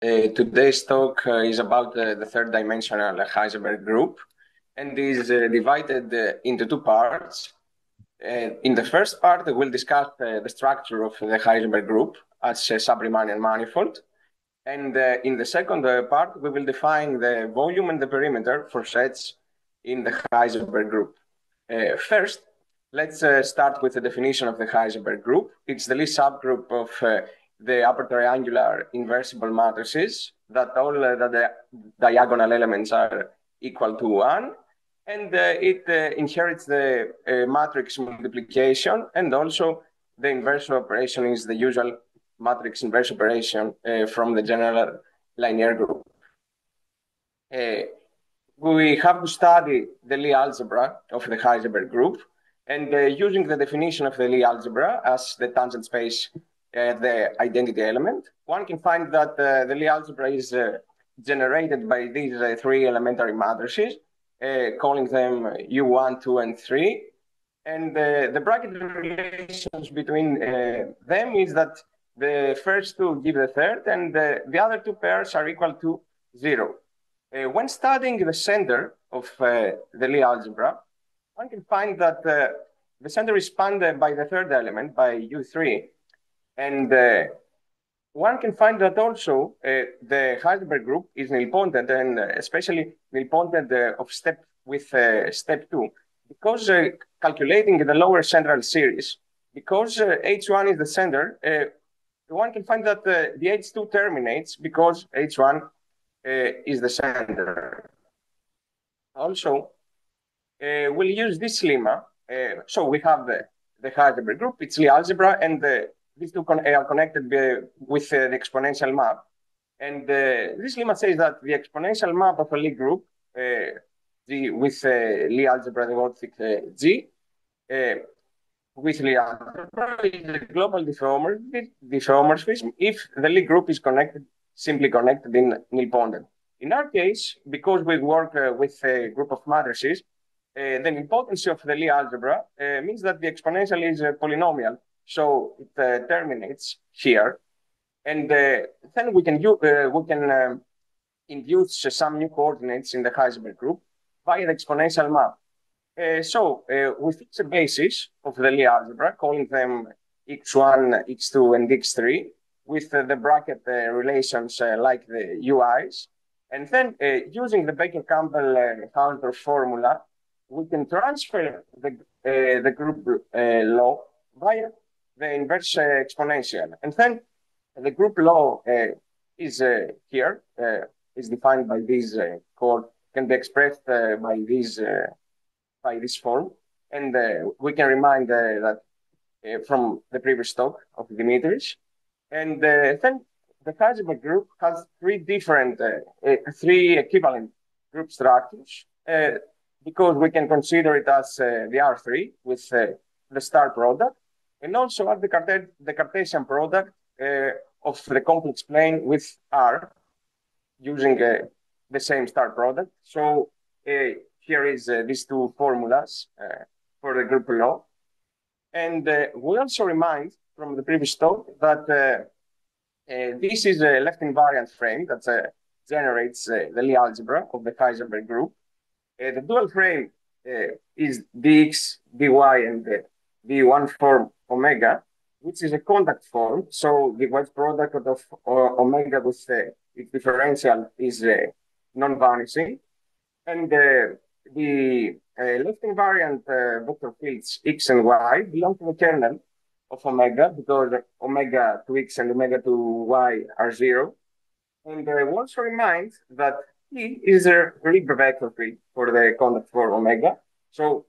Today's talk is about the third dimensional Heisenberg group and is divided into two parts. In the first part, we'll discuss the structure of the Heisenberg group as a sub-Riemannian manifold. And in the second part, we will define the volume and the perimeter for sets in the Heisenberg group. First, let's start with the definition of the Heisenberg group. It's the least subgroup of the upper triangular inversible matrices that all the diagonal elements are equal to 1. And it inherits the matrix multiplication, and also the inverse operation is the usual matrix inverse operation from the general linear group. We have to study the Lie algebra of the Heisenberg group, and using the definition of the Lie algebra as the tangent space, the identity element, one can find that the Lie algebra is generated by these three elementary matrices, calling them U1, 2, and 3. And the bracket relations between them is that the first two give the third, and the other two pairs are equal to 0. When studying the center of the Lie algebra, one can find that the center is spanned by the third element, by U3. And one can find that also the Heisenberg group is nilpointed, and especially nilpointed of step 2, because calculating the lower central series, because H1 is the center, one can find that the H2 terminates because H1 is the center. Also, we'll use this lemma. So we have the Heisenberg group, it's Lie algebra, and these two are connected with the exponential map. And this lemma says that the exponential map of a Lie group with Lie algebra devoted G with Lie algebra is a global diffeomorphism if the Lie group is simply connected in nilpointed. In our case, because we work with a group of matrices, the nilpotency of the Lie algebra means that the exponential is a polynomial. So it terminates here, and then we can induce some new coordinates in the Heisenberg group via the exponential map. So we fix a basis of the Lie algebra, calling them x1, x2, and x3, with the bracket relations like the UIs. And then using the Baker-Campbell-Hausdorff formula, we can transfer the group law via the inverse exponential. And then the group law is here, is defined by this can be expressed by this form. And we can remind that from the previous talk of Dimitris. And then the Heisenberg group has three equivalent group structures, because we can consider it as the R3 with the star product, and also as the Cartesian product of the complex plane with R, using the same star product. So here is these two formulas for the group law. And we also remind from the previous talk that this is a left invariant frame that generates the Lie algebra of the Heisenberg group. The dual frame is dx, dy, and the one form omega, which is a contact form. So the wedge product of omega with its differential is non-vanishing. And the left invariant vector fields x and y belong to the kernel of omega, because omega to x and omega to y are 0. And we also remind that T is a Riemann vector field for the contact for omega. So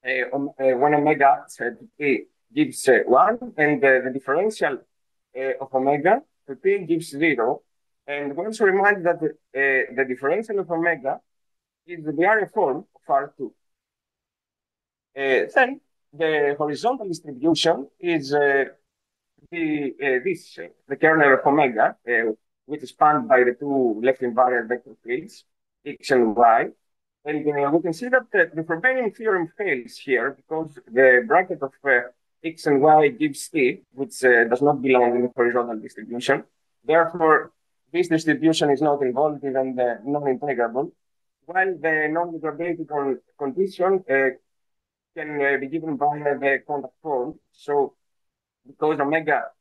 when omega to T gives 1, and the differential of omega to T gives 0. And we also remind that the differential of omega is the area form of R2. Then the horizontal distribution is the kernel of omega, which is spanned by the two left invariant vector fields, x and y. And we can see that the Frobenius theorem fails here, because the bracket of x and y gives t, which does not belong in the horizontal distribution. Therefore, this distribution is not involutive and non-integrable, while the non-integrability condition can be given by the contact form. So because omega,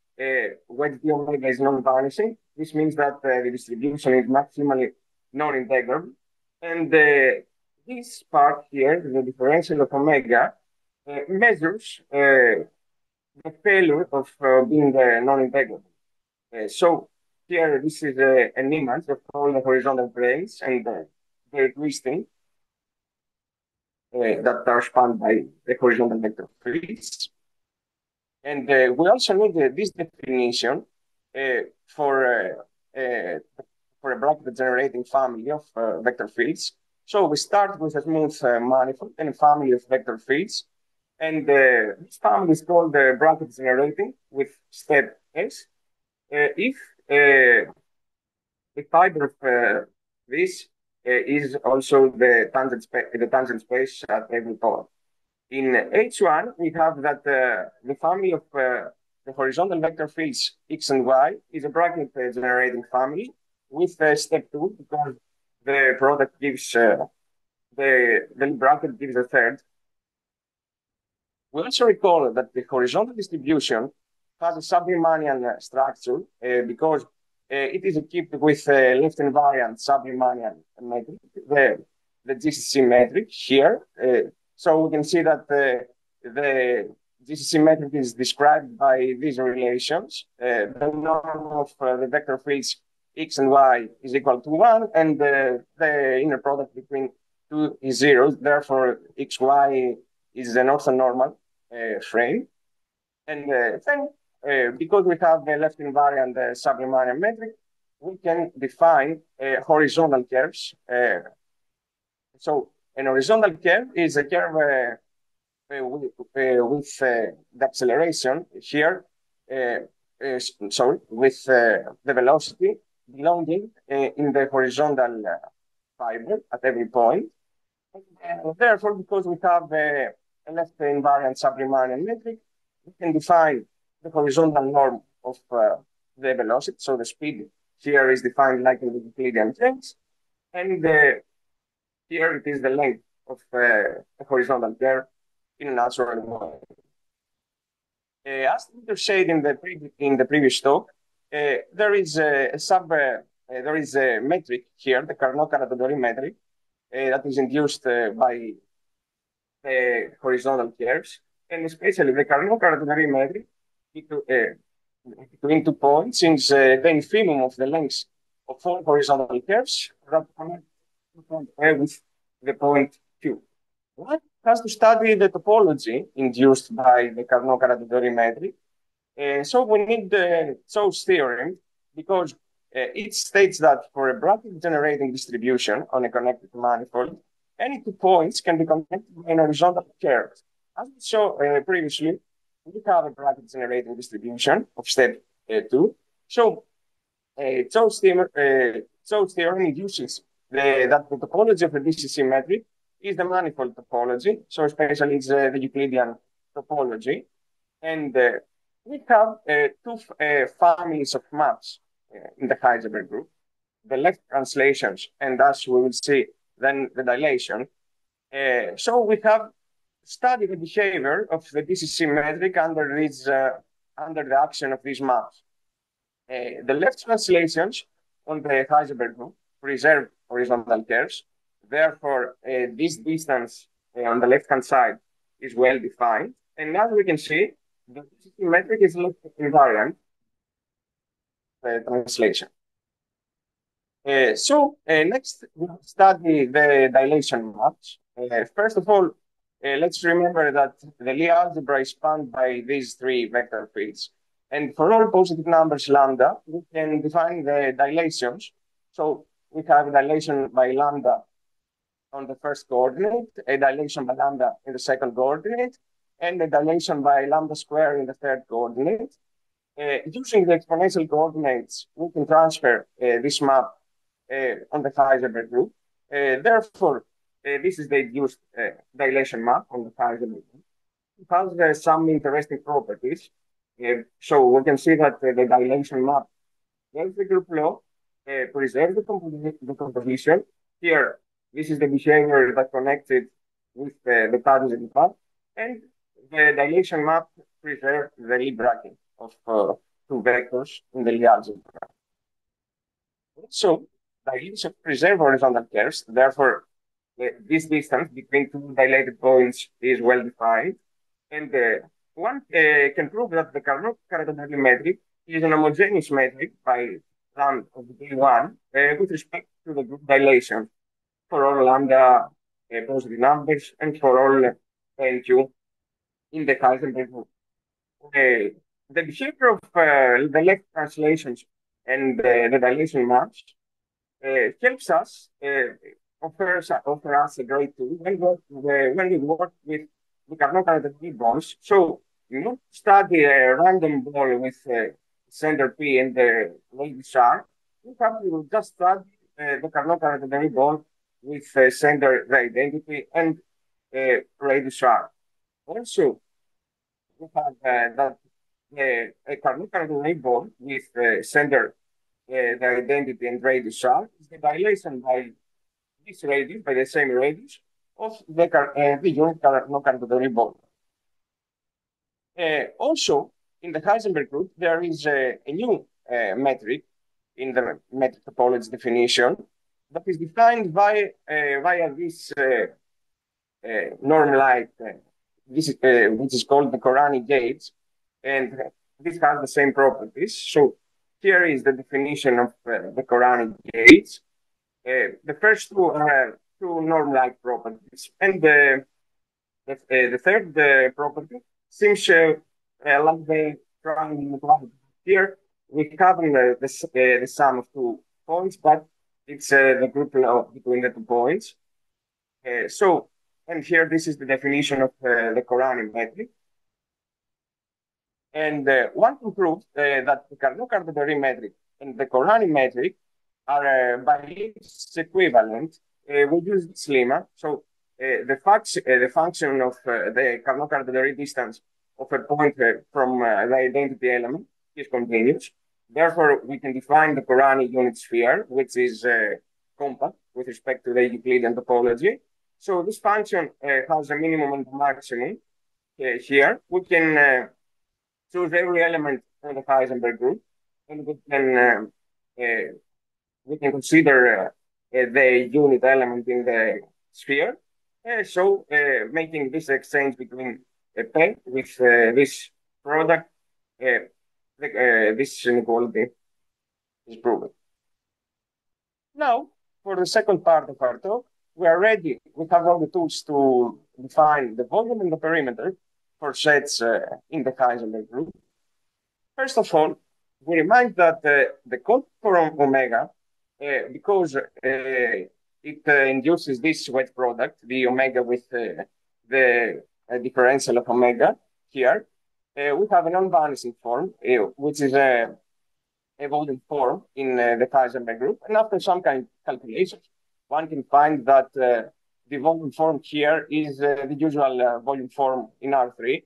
wedge d omega is non-vanishing, this means that the distribution is maximally non-integrable. And this part here, the differential of omega, measures the failure of being non-integrable. So here, this is an image of all the horizontal planes and the twisting that are spanned by the horizontal vector fields. And we also need this definition for a bracket generating family of vector fields. So we start with a smooth manifold and a family of vector fields. And this family is called bracket generating with step S. If the fiber of this is also the tangent space at every point. In H1, we have that the family of the horizontal vector fields X and Y is a bracket generating family with step 2, because the product gives, the bracket gives a third. We also recall that the horizontal distribution has a sub-Riemannian structure because it is equipped with left invariant sub-Riemannian metric, the GCC metric here. So we can see that the GCC metric is described by these relations. The norm of the vector fields X and Y is equal to 1, and the inner product between 2 is 0. Therefore, XY is an orthonormal frame. And then, because we have the left invariant sub-Riemannian metric, we can define horizontal curves. So an horizontal curve is a curve with the acceleration here, with the velocity belonging in the horizontal fiber at every point. Therefore, because we have a left invariant sub-Riemannian metric, we can define the horizontal norm of the velocity. So the speed here is defined like in the Euclidean terms, and here it is the length of the horizontal curve in a natural way. As Peter said in the previous talk, there is a metric here, the Carnot-Caratodori metric, that is induced by the horizontal curves, and especially the Carnot-Caratodori metric between 2 points is the infimum of the lengths of all horizontal curves that connect with the point Q. One has to study the topology induced by the Carnot-Caratodori metric. So we need the Gauss theorem, because it states that for a bracket generating distribution on a connected manifold, any 2 points can be connected by an horizontal curve. As we saw previously, we have a bracket generating distribution of step 2. So Gauss theorem induces that the topology of the DCC metric is the manifold topology. So especially it's the Euclidean topology. And we have 2 families of maps in the Heisenberg group, the left translations, and as we will see, then the dilation. So we have studied the behavior of the DCC metric under the action of these maps. The left translations on the Heisenberg group preserve horizontal curves. Therefore, this distance on the left-hand side is well defined. And as we can see, the DCC metric is left invariant translation. Next, we'll study the dilation maps. First of all, let's remember that the Lie algebra is spanned by these 3 vector fields. And for all positive numbers lambda, we can define the dilations. So we have a dilation by lambda on the first coordinate, a dilation by lambda in the second coordinate, and a dilation by lambda square in the third coordinate. Using the exponential coordinates, we can transfer this map on the Heisenberg group. Therefore, this is the induced dilation map on the Heisenberg group. It has some interesting properties. So we can see that the dilation map, there's the group law, preserve the composition. Here, this is the behavior that connected with the tangent map, and the dilation map preserves the Lie bracket of two vectors in the Lie algebra. So, dilation preserve horizontal curves. Therefore, this distance between two dilated points is well defined, and one can prove that the Carnot-Caratonnelli metric is an homogeneous metric by lambda of K1 with respect to the group dilation for all lambda positive numbers and for all n q in the Heisenberg group. The behavior of the left translations and the dilation maps helps us, offer us a great tool when we work with the Carnot-Caratonnelli bonds. So, not study a random ball with center P and the radius R. We have to just study the Carnot-Caratonnelli bond with center the identity and radius R. Also, we have that a Carnot-Caratonnelli bond with center the identity and radius R is the dilation by this radius, by the same radius of the unit Carnot-Caratonnelli bond. Also, in the Heisenberg group, there is a new metric in the metric topology definition that is defined via this norm-like, which is called the Korani gauge, and this has the same properties. So here is the definition of the Korani gauge. The first two are two norm-like properties, and the third property seems like the triangle inequality. Here we have the sum of 2 points, but it's the group law between the 2 points. And here this is the definition of the Korani metric. And one can prove that the Carnot-Caratonnelli metric and the Korani metric are by Lipschitz equivalent. We use this lemma. So the function of the Carnot-Caratonnelli distance of a point from the identity element is continuous. Therefore, we can define the Korani unit sphere, which is compact with respect to the Euclidean topology. So this function has a minimum and a maximum here. We can choose every element in the Heisenberg group, and we can consider the unit element in the sphere. So making this exchange between a pen with this product, this inequality is proven. Now, for the second part of our talk, we are ready. We have all the tools to define the volume and the perimeter for sets in the Heisenberg group. First of all, we remind that the constant for omega, because it induces this wet product, the omega with the differential of omega here, we have a non-vanishing form, which is a volume form in the Heisenberg group. And after some kind of calculations, one can find that the volume form here is the usual volume form in R3.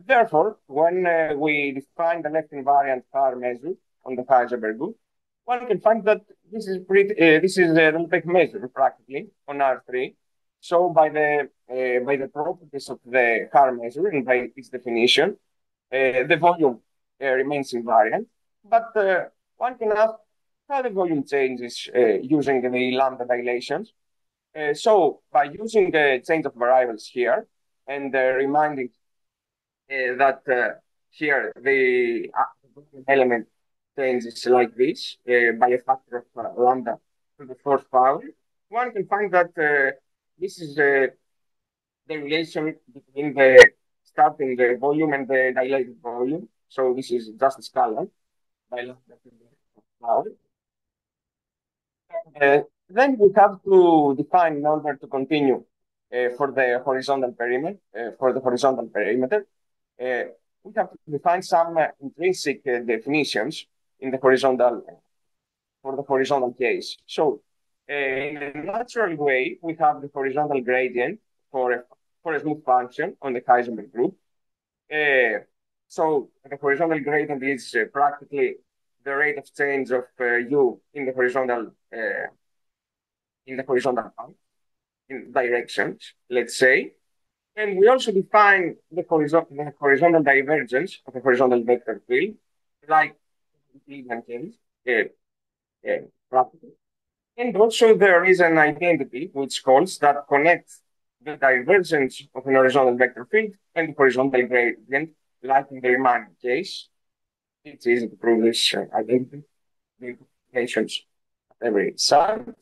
Therefore, when we define the left invariant power measure on the Heisenberg group, one can find that this is the Lipschitz measure practically on R3. So by the properties of the Haar measure and by its definition, the volume remains invariant. But one can ask how the volume changes using the lambda dilations. So by using the change of variables here and reminding that here the element changes like this by a factor of lambda to the fourth power, one can find that this is the relation between the starting the volume and the dilated volume. So this is just a scalar by lambda to the fourth power. Then we have to define in order to continue for the horizontal perimeter. We have to define some intrinsic definitions in the horizontal for the horizontal case. So in a natural way, we have the horizontal gradient for a smooth function on the Heisenberg group. So the horizontal gradient is practically the rate of change of u in the horizontal path, in directions, let's say. And we also define the horizontal divergence of a horizontal vector field, like Euclidean case, practically. And also there is an identity which calls that connects the divergence of an horizontal vector field and the horizontal gradient, like in the Riemannian case. It's easy to prove this identity, the implications at every side.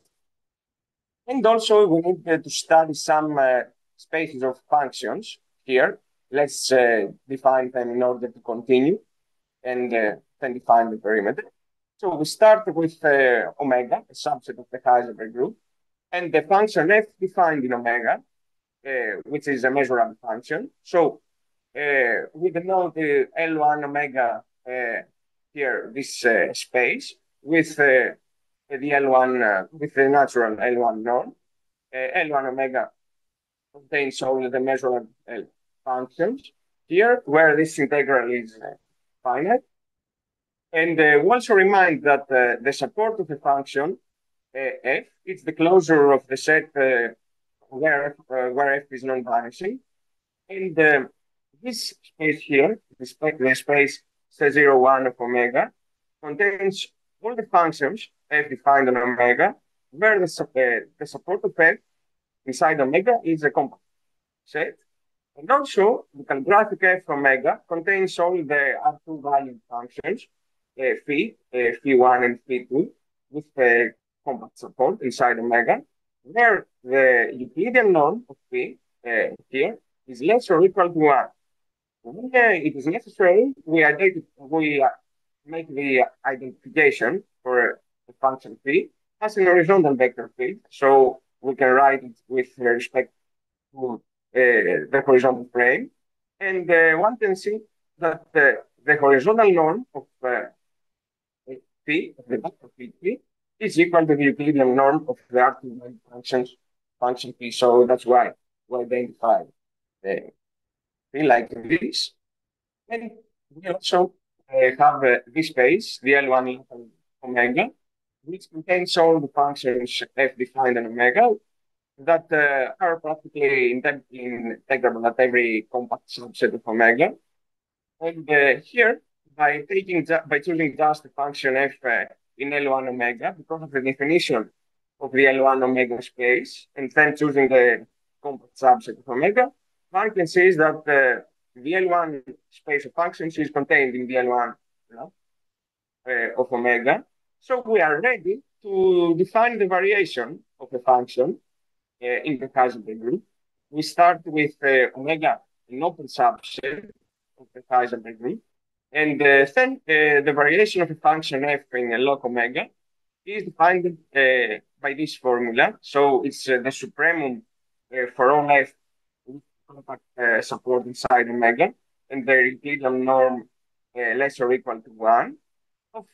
And also we need to study some spaces of functions here. Let's define them in order to continue and then define the perimeter. So we start with omega, a subset of the Heisenberg group, and the function f defined in omega, which is a measurable function. So we denote the L1 omega here, this space, with the L1, with the natural L1 norm. L1 omega contains only the measurable functions here, where this integral is finite. And we also remind that the support of the function f is the closure of the set where f is non-vanishing. And this space here, the space C01 of omega, contains all the functions f defined on omega, where the support of f inside omega is a compact set. And also, the calligraphic f omega contains all the R2 valued functions, phi, phi1 and phi2, with the compact support inside omega, where the Euclidean norm of phi here is less or equal to 1. When it is necessary, we make the identification for the function phi as an horizontal vector field. So we can write it with respect to the horizontal plane. And one can see that the horizontal norm of phi, of the vector field phi, is equal to the Euclidean norm of the R2 function phi. So that's why we identify the phi like this. And we also have this space, the L1 omega, which contains all the functions f defined on omega that are practically integrable at every compact subset of omega. And here, by choosing just the function f in L1 omega, because of the definition of the L1 omega space, and then choosing the compact subset of omega, one can see that the L1 space of functions is contained in the L1 of omega. So we are ready to define the variation of the function in the Heisenberg group. We start with omega, an open subset of the Heisenberg group. And then the variation of the function f in log omega is defined by this formula. So it's the supremum for all f with compact support inside omega, and the Euclidean norm less or equal to 1 of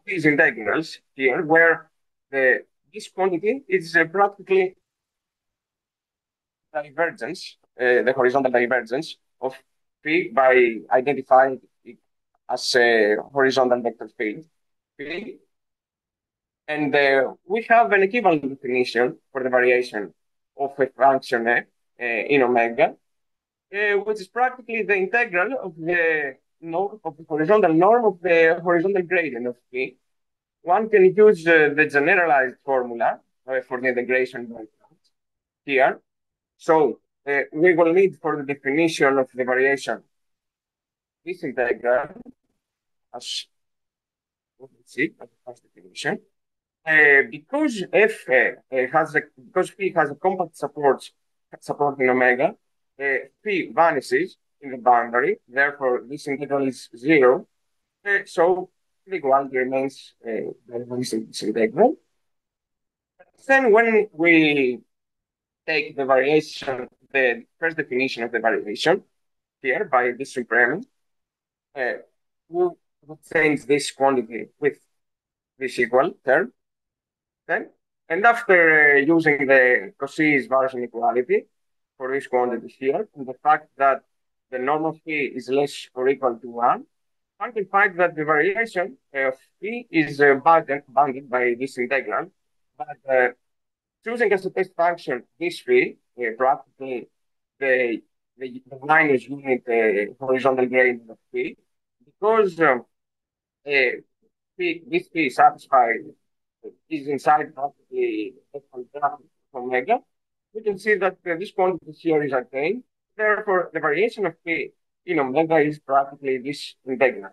these integrals here, where this quantity is practically divergence, the horizontal divergence of phi by identifying it as a horizontal vector field phi. And we have an equivalent definition for the variation of a function f in omega, which is practically the integral of the horizontal norm of the horizontal gradient of phi. One can use the generalized formula for the integration by here. So we will need for the definition of the variation this integral as we see as the first definition. Because phi has a compact support in omega, phi vanishes in the boundary. Therefore, this integral is 0. So the equality remains this integral. Then when we take the variation, the first definition of the variation here by this supremum, we'll change this quantity with this equal term. And after using the Cauchy's-Var's inequality for this quantity here, and the fact that the norm of phi is less or equal to 1, one can find that the variation of phi is bounded by this integral, but choosing as a test function this phi, practically the minus unit horizontal gradient of phi, because this phi satisfied is inside practically a quadratic of omega, we can see that this quantity here is attained. Therefore, the variation of phi in omega is practically this integral.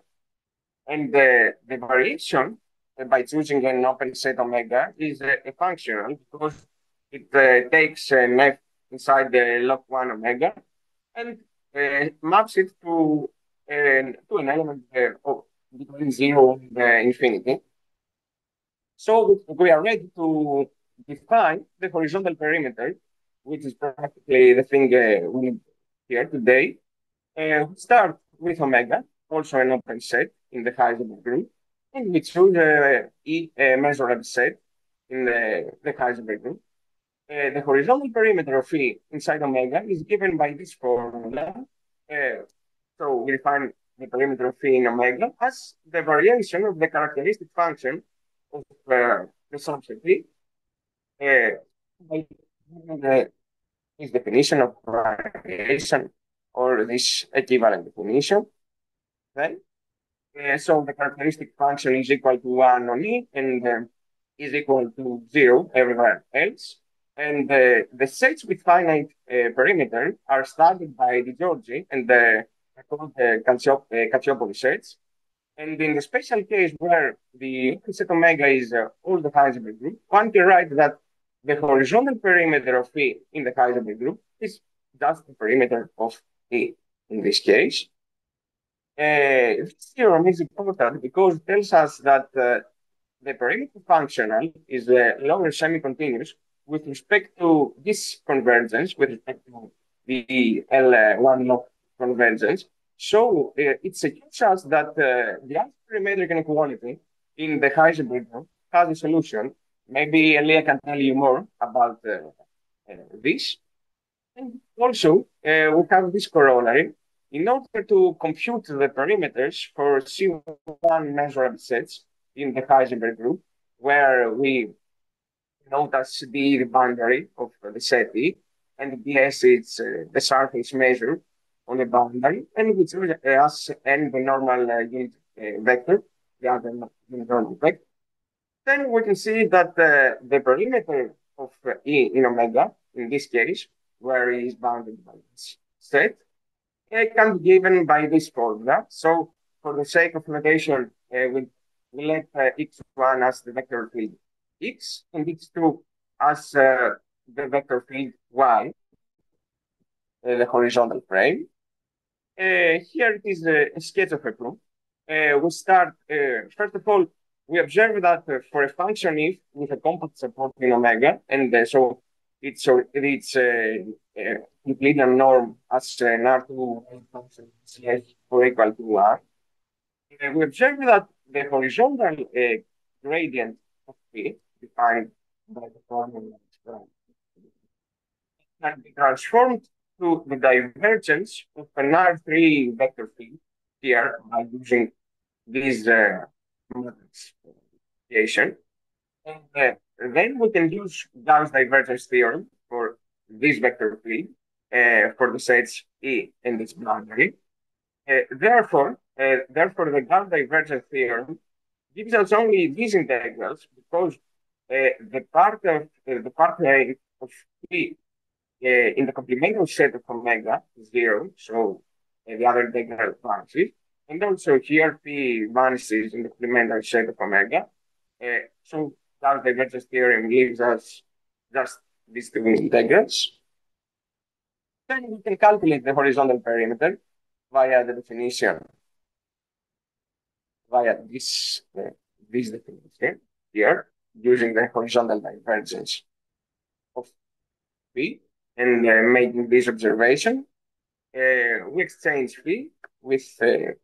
And the variation by choosing an open set omega is a functional because it takes an f inside the log 1 omega and maps it to an element between 0 and infinity. So we are ready to define the horizontal perimeter, which is practically the thing we need here today. We start with omega, also an open set in the Heisenberg group, and we choose a measurable set in the Heisenberg group. The horizontal perimeter of phi inside omega is given by this formula. So we define the perimeter of phi in omega as the variation of the characteristic function of the subset phi by this definition of variation or this equivalent definition. Right? So the characteristic function is equal to 1 on E and is equal to 0 everywhere else. And the sets with finite perimeter are studied by the Giorgos and the Cacciopoli sets. And in the special case where the set omega is all the Heisenberg group, one can write that the horizontal perimeter of phi in the Heisenberg group is just the perimeter of E in this case. This theorem is important because it tells us that the perimeter functional is lower semi-continuous with respect to this convergence, with respect to the L1 log convergence. So it secures us that the anti-perimetric inequality in the Heisenberg group has a solution. Maybe Elia can tell you more about this. And also, we have this corollary. In order to compute the perimeters for C1 measurable sets in the Heisenberg group, where we note as D the boundary of the set E, and DS is the surface measure on the boundary, and which is as n the normal unit vector, the other unit normal vector. Then we can see that the perimeter of E in omega, in this case, where E is bounded by this set, can be given by this formula. So for the sake of notation, we let x1 as the vector field x and x2 as the vector field y, the horizontal frame. Here it is a sketch of a proof. We start, first of all, we observe that for a function if with a compact support in omega, and so it's Euclidean norm as an R2 function for equal to R. We observe that the horizontal gradient of phi, defined by the formula can be transformed to the divergence of an R3 vector field here by using this matrix equation. And then we can use Gauss divergence theorem for this vector field for the sets E and its boundary. Therefore, the Gauss divergence theorem gives us only these integrals because the part of E in the complementary set of omega is 0, so the other integral vanishes. And also here P vanishes in the complementary set of omega. So Gauss divergence theorem gives us just these two integrals. Then we can calculate the horizontal perimeter via the definition, via this definition here, using the horizontal divergence of P. And making this observation, we exchange phi with the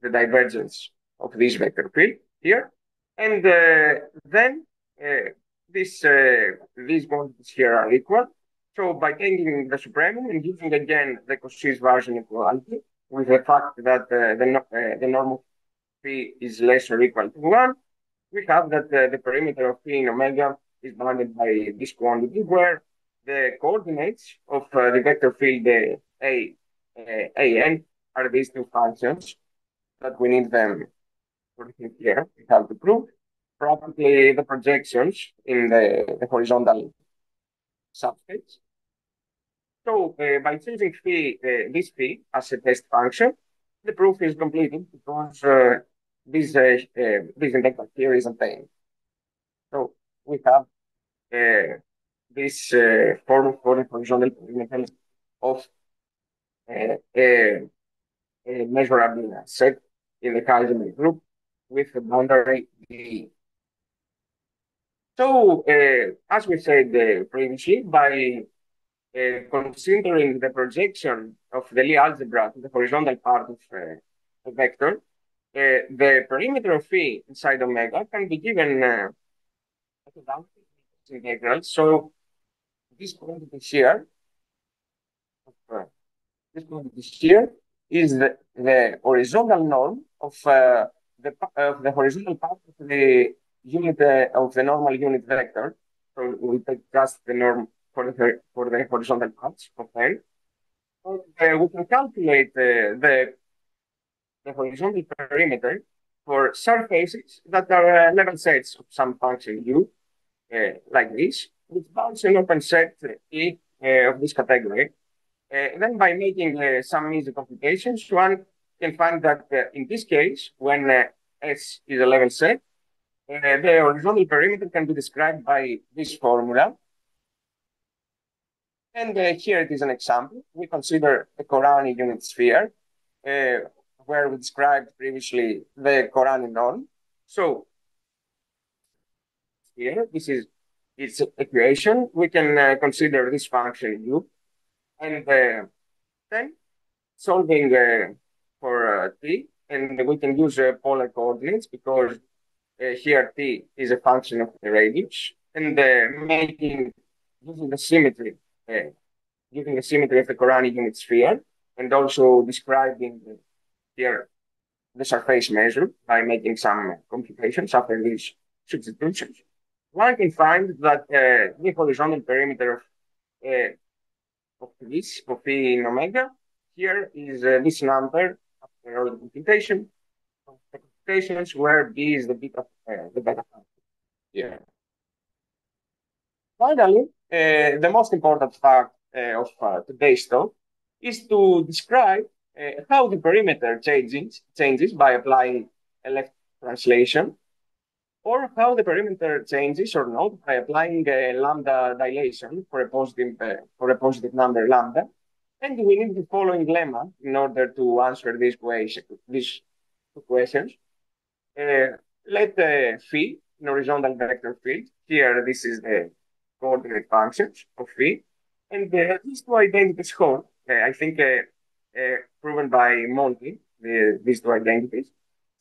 divergence of this vector field here. And then these quantities here are equal. So by taking the supremum and using again the Cauchy's Varsion equality with the fact that the norm of phi is less or equal to 1, we have that the perimeter of phi in omega is bounded by this quantity, where the coordinates of the vector field an are these two functions that we need them for here. We have to prove practically the projections in the horizontal subspace. So by choosing this phi as a test function, the proof is completed because this integral here is obtained. So we have this form for the horizontal perimeter of a measurable set in the Heisenberg group with a boundary D. So, as we said previously, by considering the projection of the Lie algebra to the horizontal part of a vector, the perimeter of phi inside omega can be given as a integral. So, this quantity here, is the horizontal norm of the horizontal part of the unit of the normal unit vector. So we take just the norm for the horizontal parts of L. And, we can calculate the horizontal perimeter for surfaces that are level sets of some function u, like this, which bounds an open set E of this category. Then by making some easy computations, one can find that in this case, when S is a level set, the horizontal perimeter can be described by this formula. And here it is an example. We consider the Korani unit sphere, where we described previously the Korani norm. So here, this is its equation. We can consider this function u, and then solving for t, and we can use polar coordinates because here t is a function of the radius, and using the symmetry of the Korani unit sphere, and also describing here the surface measure by making some computations after these substitutions, one can find that the horizontal perimeter of phi in omega here is this number after all the computations where b is the beta function here. Finally, the most important fact of today's talk is to describe how the perimeter changes by applying a left translation, or how the perimeter changes or not by applying a lambda dilation for a positive number lambda. And we need the following lemma in order to answer these two questions. Let phi in horizontal vector field. Here, this is the coordinate functions of phi. And these two identities hold. I think proven by Monty, these two identities.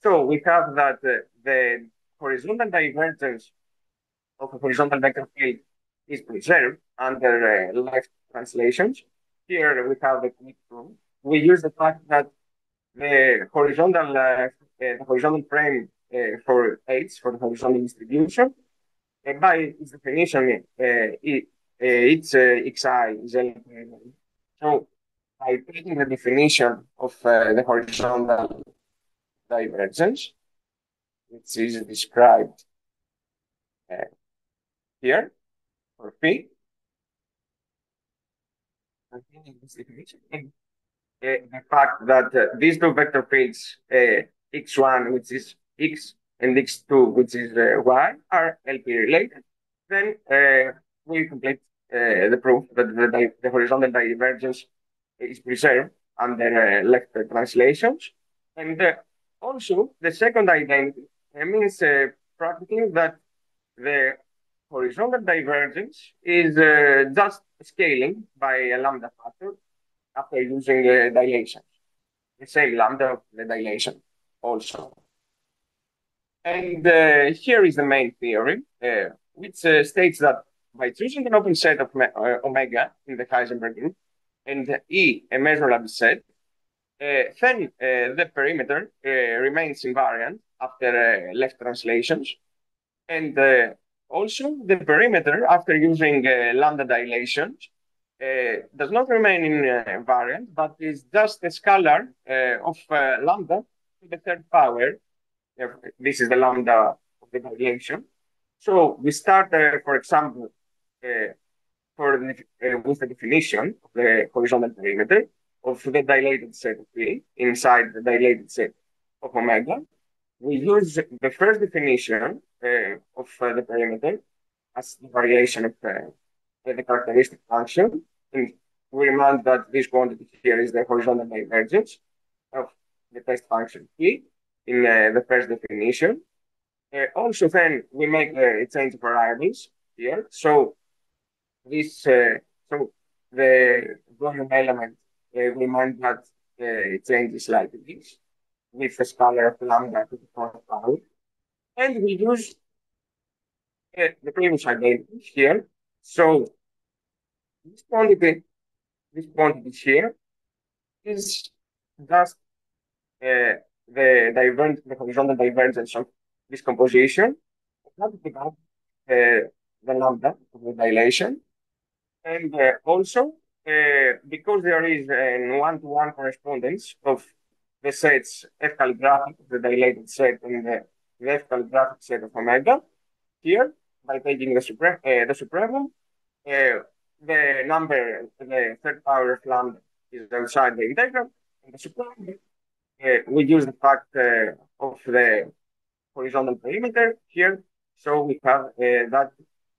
So we have that the horizontal divergence of a horizontal vector field is preserved under left translations. Here we have the quick proof. We use the fact that the horizontal frame for H, for the horizontal distribution, by its definition, its xi is L. So by taking the definition of the horizontal divergence, which is described here for phi, and the fact that these two vector fields, x1, which is x, and x2, which is y, are LP related, then we complete the proof that the horizontal divergence is preserved under left translations. And also, the second identity means practically that the horizontal divergence is just scaling by a lambda factor after using dilation. The same lambda of the dilation also. And here is the main theory, which states that by choosing an open set of omega in the Heisenberg group and E a measurable set, Then the perimeter remains invariant after left translations. And also the perimeter, after using lambda dilations, does not remain invariant, but is just a scalar of lambda to the third power. This is the lambda of the dilation. So we start, for example, with the definition of the horizontal perimeter of the dilated set of P inside the dilated set of omega. We use the first definition of the perimeter as the variation of the characteristic function. And we remind that this quantity here is the horizontal divergence of the test function P in the first definition. Also, then we make a change of variables here. So so the volume element, we remind that it changes like this with the scalar of lambda to the fourth power. And we use the previous identity here. So this quantity here is just the horizontal divergence of this composition, not the lambda of the dilation. And also, because there is a one-to-one correspondence of the sets F calligraphic of the dilated set and the F calligraphic set of omega, here, by taking the supremum, the number, the third power of lambda is outside the integral, and the supremum, we use the fact of the horizontal perimeter here, so we have that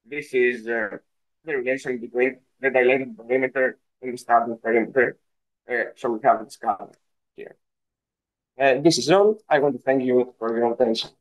this is the relation between the dilated perimeter and the starting perimeter. So we have this color here. This is all. I want to thank you for your attention.